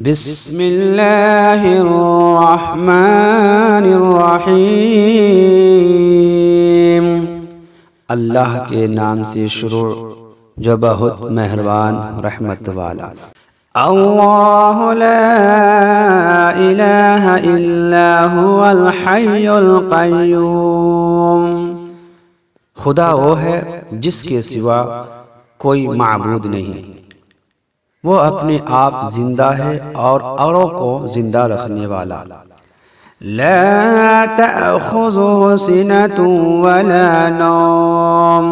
بسم اللہ الرحمن الرحیم، اللہ کے نام سے شروع جو بہت مہربان رحمت والا۔ اللہ لا الہ الا هو الحی القیوم، خدا وہ ہے جس کے سوا کوئی معبود نہیں، وہ اپنے آپ زندہ ہے اور اوروں کو زندہ رکھنے والا۔ لا تأخذه سنة ولا نوم،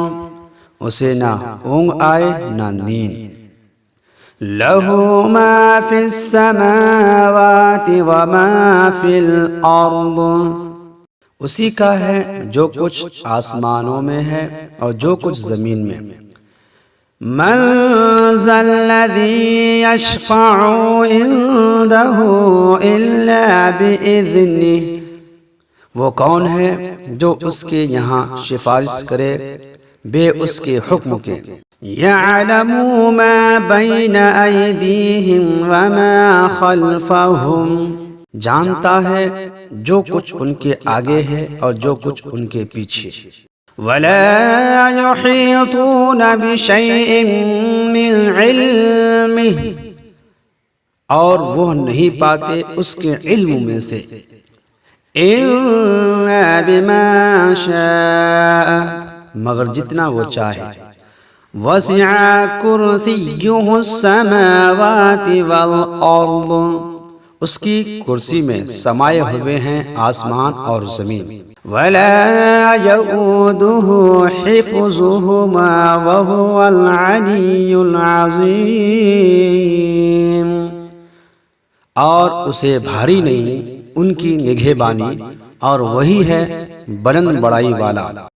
اسے نہ اونگ آئے نہ نیند۔ لہ ما فی السماوات وما فی الارض، اسی کا ہے جو کچھ آسمانوں میں ہے اور جو کچھ زمین میں۔ من ذا الذی یشفع عنده الا بإذنہ، وہ کون ہے جو اس کے یہاں سفارش کرے بے اس کے حکم کے۔ یعلم ما بین ایدیہم وما خلفہم، جانتا ہے جو کچھ ان کے آگے ہے اور جو کچھ ان کے پیچھے۔ ولا يحيطون بشيء من علمه، اور وہ نہیں پاتے اس کے علم میں سے، الا بما شاء، مگر جتنا وہ چاہے۔ وسع کرسیہ السماوات والارض، اس کی کرسی میں سمائے ہوئے ہیں آسمان اور زمین۔ ولا يؤوده حفظهما وهو العلی العظیم، اور اسے بھاری نہیں ان کی نگہبانی، اور وہی ہے بلند بڑائی والا۔